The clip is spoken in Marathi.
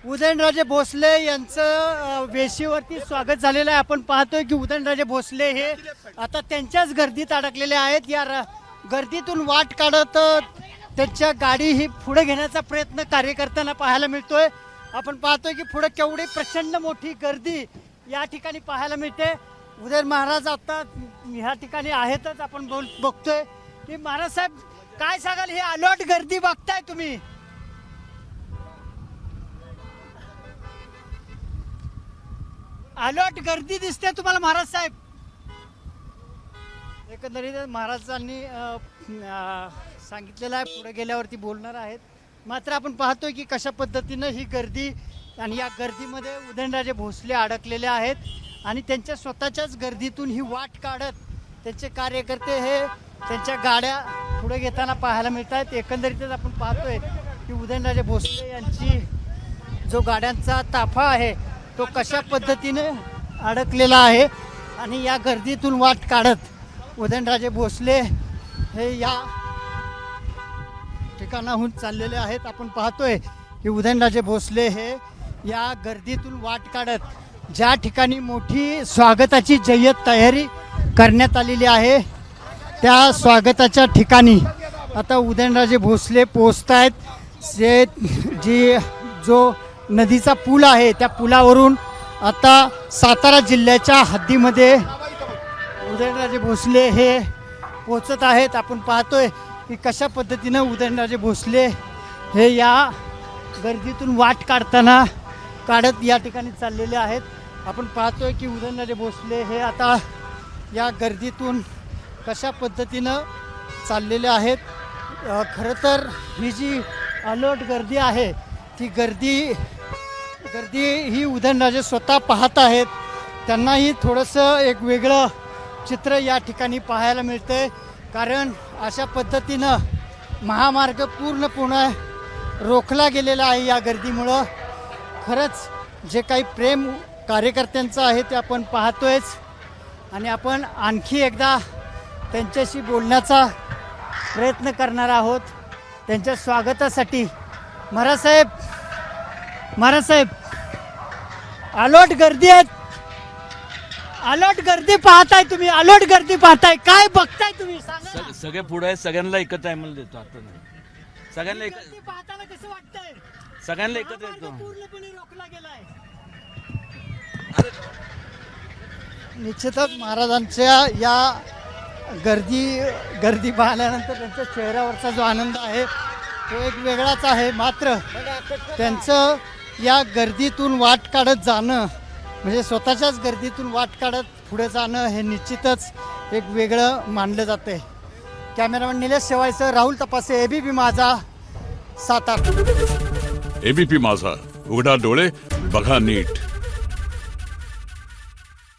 उदयनराजे भोसले यांचं वेशीवरती स्वागत झालेलं आहे. आपण पाहतोय की उदयनराजे भोसले हे आता त्यांच्याच गर्दीत अडकलेले आहेत. या गर्दीतून वाट काढत त्यांच्या गाडी ही पुढे घेण्याचा प्रयत्न कार्यकर्त्यांना पाहायला मिळतोय. आपण पाहतोय की पुढे केवढी प्रचंड मोठी गर्दी या ठिकाणी पाहायला मिळते. उदयन महाराज आता ह्या ठिकाणी आहेतच. आपण बघतोय की महाराज साहेब काय सांगाल, ही अलॉट गर्दी बघताय तुम्ही? अलॉट गर्दी दिसते तुम्हाला महाराज साहेब? एकंदरीत महाराजांनी सांगितलेलं आहे पुढे गेल्यावरती बोलणार आहेत. मात्र आपण पाहतोय की कशा पद्धतीनं ही गर्दी आणि या गर्दीमध्ये उदयनराजे भोसले अडकलेले आहेत आणि त्यांच्या स्वतःच्याच गर्दीतून ही वाट काढत त्यांचे कार्यकर्ते हे त्यांच्या गाड्या पुढे घेताना पाहायला मिळत आहेत. एकंदरीतच आपण पाहतोय की उदयनराजे भोसले यांची जो गाड्यांचा ताफा आहे तो कशा पद्धतीने अडकलेला आहे आणि या गर्दीतून वाट काढत उदयनराजे भोसले हे या ठिकाणाहून चाललेले आहेत. आपण पाहतोय की उदयनराजे भोसले हे या गर्दीतून वाट काढत ज्या ठिकाणी मोठी स्वागताची जय्यत तयारी करण्यात आलेली आहे त्या स्वागताच्या ठिकाणी आता उदयनराजे भोसले पोहोचत आहेत. जो नदीचा पूल आहे त्या पुलावरून आता सातारा जिल्ह्याच्या हद्दीमध्ये उदयनराजे भोसले हे पोहोचत आहेत. आपण पाहतोय की कशा पद्धतीनं उदयनराजे भोसले हे या गर्दीतून वाट काढत या ठिकाणी चाललेले आहेत. आपण पाहतोय की उदयनराजे भोसले हे आता या गर्दीतून कशा पद्धतीनं चाललेले आहेत. खरं तर ही जी अलर्ट गर्दी आहे ती गर्दी ही उदयनराजे स्वतः पाहत आहेत. त्यांनाही थोडंसं एक वेगळं चित्र या ठिकाणी पाहायला मिळतंय. कारण अशा पद्धतीनं महामार्ग पूर्णपणे रोखला गेलेला आहे या गर्दीमुळं. खरंच जे काही प्रेम कार्यकर्त्यांचं आहे ते आपण पाहतोयच आणि आपण आणखी एकदा त्यांच्याशी बोलण्याचा प्रयत्न करणार आहोत त्यांच्या स्वागतासाठी. महाराज साहेब अलॉट गर्दी आहेत. अलॉट गर्दी पाहताय तुम्ही, अलॉट गर्दी पाहताय, काय बघताय तुम्ही सांगा? सगळे पुढे आहेत, सगळ्यांना एकत्र टायमाला देतो. आता नाही सगळ्यांना पाहताना कसं वाटतंय? सगळ्यांना एकत्र येतो. पूर्णपणे रोखला गेलाय. निश्चितच महाराजांच्या या गर्दी पाहिल्यानंतर त्यांच्या चेहऱ्यावरचा जो आनंद आहे तो एक वेगळाच आहे. मात्र त्यांचं या गर्दीतून वाट काढत जाणं म्हणजे स्वतःच्याच गर्दीतून वाट काढत पुढे जाणं हे निश्चितच एक वेगळं मानलं जातं. कॅमेरामॅन निलेश शेवाळसह राहुल तपासे, एबीपी माझा, सातारा. एबीपी माझा, उघडा डोळे बघा नीट.